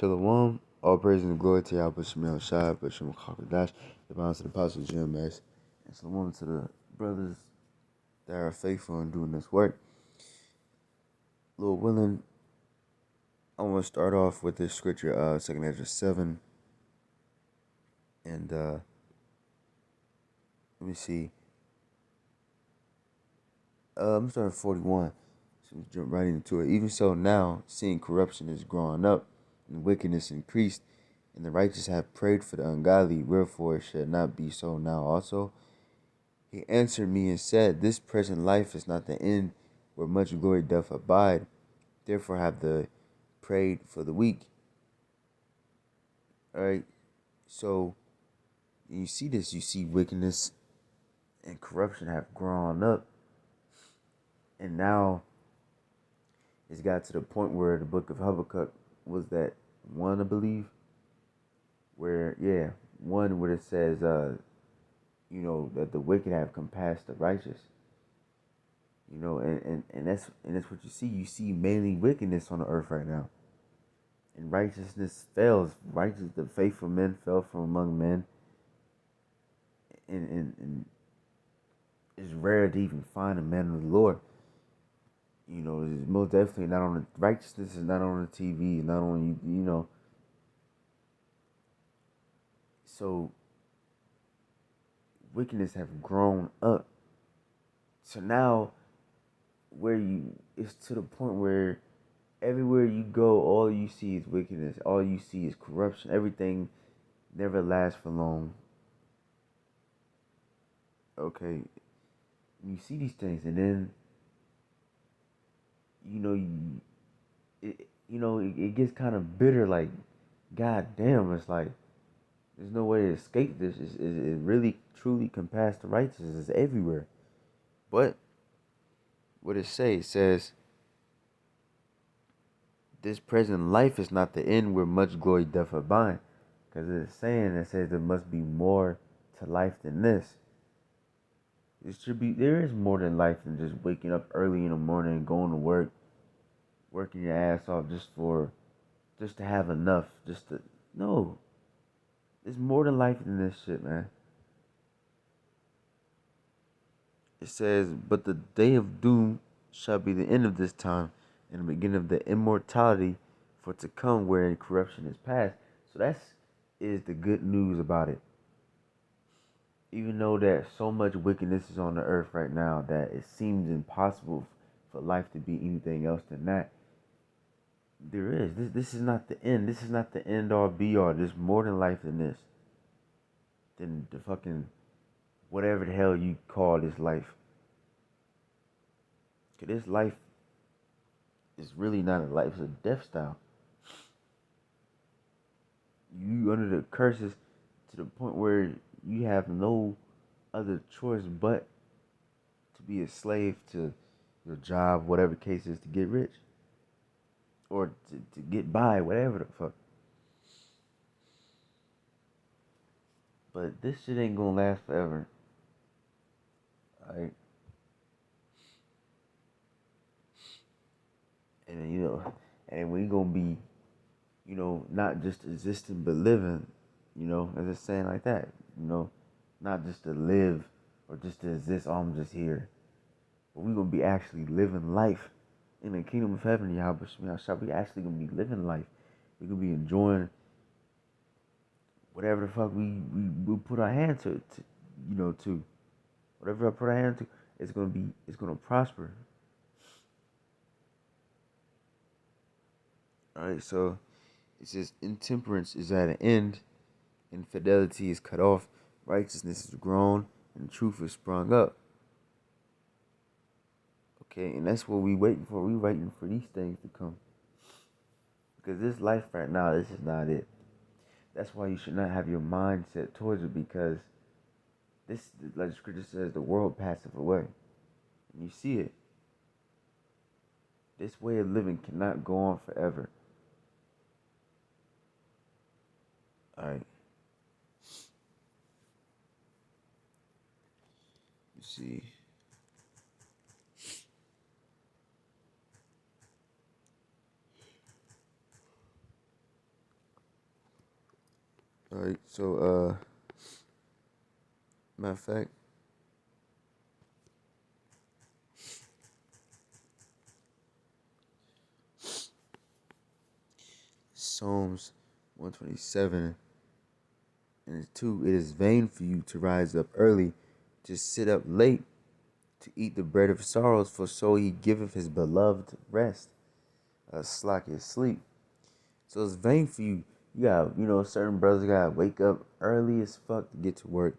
Shalom. All praise and glory to Yahweh Shemel Shai, Bashim Kakadash, the balance of the Apostle GMS, and shalom to the brothers that are faithful in doing this work. Lord willing, I want to start off with this scripture, 2nd Ezra 7, and let me see. I'm starting at 41, so we jump right into it. Even so now, seeing corruption is growing up, and wickedness increased, and the righteous have prayed for the ungodly, wherefore it should not be so now also. He answered me and said, This present life is not the end, where much glory doth abide. Therefore have the prayed for the weak. Alright, so you see this, you see wickedness and corruption have grown up. And now it's got to the point where the book of Habakkuk was that one, I believe, where it says that the wicked have compassed the righteous. And that's what you see. You see mainly wickedness on the earth right now. And righteousness fails. The faithful men fell from among men. And it's rare to even find a man of the Lord. It's most definitely not on the righteousness is not on the TV, not on So wickedness have grown up. So now it's to the point where everywhere you go, all you see is wickedness. All you see is corruption. Everything never lasts for long. Okay, you see these things, and then it gets kind of bitter. Like, God damn, it's like there's no way to escape this. It really truly compares to righteousness. It's everywhere. But what it says, this present life is not the end where much glory doth abide. Because it's saying, it says there must be more to life than this. There is more than life than just waking up early in the morning and going to work, working your ass off just to have enough, no. There's more than life than this shit, man. It says, but the day of doom shall be the end of this time, and the beginning of the immortality for to come, wherein corruption is past. So that is the good news about it. Even though that so much wickedness is on the earth right now that it seems impossible for life to be anything else than that, there is. This is not the end. This is not the end all be all. There's more than life than this. Than the fucking whatever the hell you call this life. Cause this life is really not a life, it's a death style. You under the curses to the point where you have no other choice but to be a slave to your job, whatever the case is, to get rich. Or to get by, whatever the fuck. But this shit ain't gonna last forever. Alright? And and we gonna be, not just existing but living, as it's saying like that, not just to live or just to exist, oh, I'm just here. But we gonna be actually living life in the kingdom of heaven, Yahweh Shemel. We actually gonna be living life. We gonna be enjoying whatever the fuck we put our hand to whatever I put our hand to, it's gonna prosper. Alright, so it says intemperance is at an end, infidelity is cut off, righteousness is grown, and truth is sprung up. Okay, and that's what we waiting for. We waiting for these things to come. Because this life right now, this is not it. That's why you should not have your mind set towards it, because this, like the scripture says, the world passeth away. And you see it. This way of living cannot go on forever. Alright. You see. All right, so matter of fact, Psalms 127 and 2. It is vain for you to rise up early, to sit up late, to eat the bread of sorrows, for so he giveth his beloved rest, slack his sleep. So it's vain for you. You got, certain brothers gotta wake up early as fuck to get to work.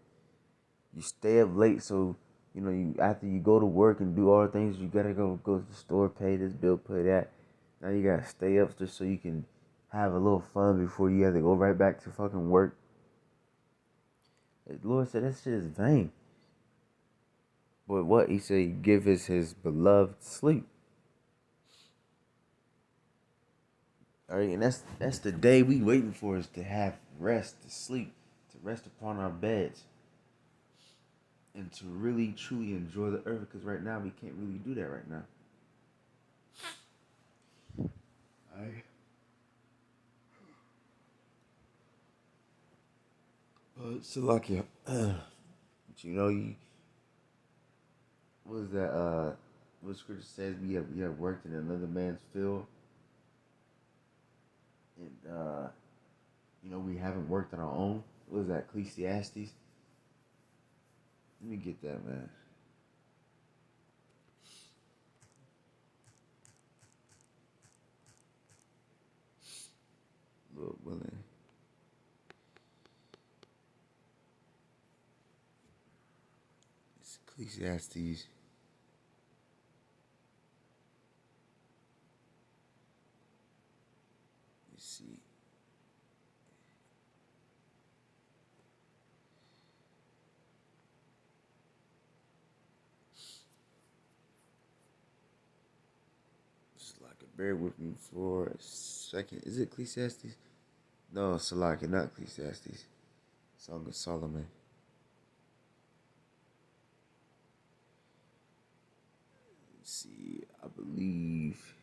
You stay up late, so you after you go to work and do all the things, you gotta go to the store, pay this bill, pay that. Now you gotta stay up just so you can have a little fun before you have to go right back to fucking work. The Lord said that shit is vain. But what he said, he give his beloved sleep. All right, and that's the day we waiting for, is to have rest, to sleep, to rest upon our beds, and to really truly enjoy the earth. Because right now we can't really do that right now. All right. Salakia, but you what is that? What scripture says, we have worked in another man's field, and we haven't worked on our own. What is that? Ecclesiastes. Let me get that, man. Lord willing. It's Ecclesiastes. Let's see. Just like bear with me for a second. Is it Ecclesiastes? No, Salaki, not Ecclesiastes. Song of Solomon. Let's see. I believe.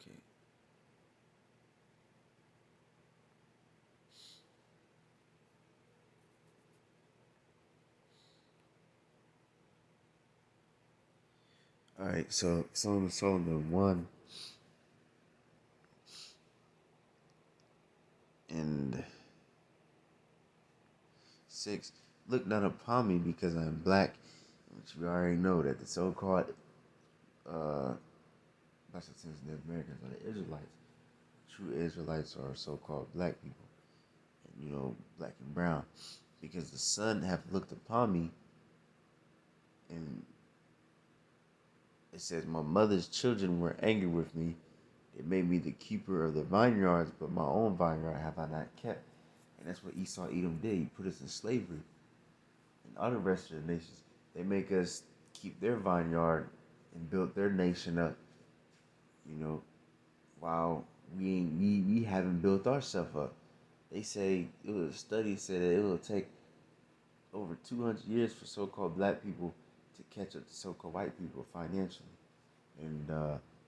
Okay. All right. So Song of Solomon 1:6. Look not upon me because I am black, which we already know that the so-called uh, not the Native Americans, but the Israelites, true Israelites are so-called black people, and black and brown, because the sun have looked upon me, and it says my mother's children were angry with me. They made me the keeper of the vineyards, but my own vineyard have I not kept. And that's what Esau Edom did. He put us in slavery. And all the rest of the nations, they make us keep their vineyard and build their nation up, you know, while we haven't built ourselves up. They say, it was a study said that it will take over 200 years for so-called black people to catch up to so-called white people financially, and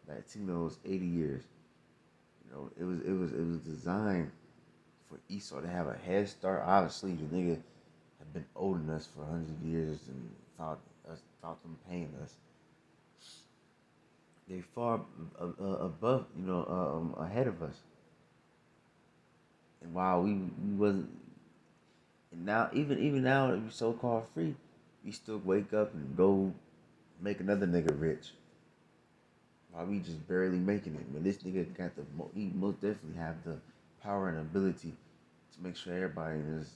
Latino's 80 years. It was designed for Esau to have a head start. Obviously, the nigga had been older than us for 100 years and thought them paying us. They far above, ahead of us. And while we wasn't, and now even now that we so called free, we still wake up and go make another nigga rich. While we just barely making it. When this nigga got he most definitely have the power and ability to make sure everybody in his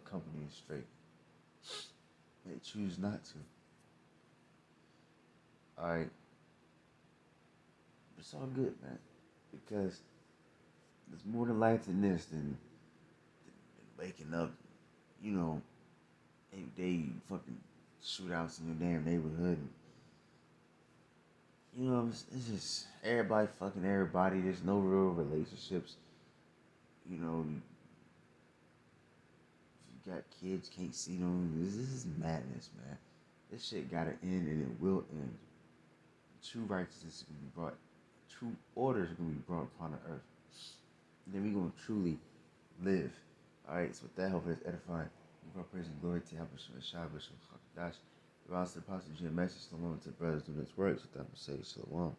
company is straight. They choose not to. Alright. It's all good, man. Because there's more to life than this than waking up, you know, every day fucking shootouts in your damn neighborhood. And, it's just everybody fucking everybody. There's no real relationships. You know, if you got kids, can't see them. This is madness, man. This shit gotta end, and it will end. True righteousness is gonna be brought. True order is gonna be brought upon the earth. then we're going to truly live. Alright, so with that, hope it's edifying. Give our praise and glory to Yahushua and Shabbos and Chakadash. The rounds to the Apostle Jim Message, Shalom to the brothers doing this work. So that I'm say Shalom.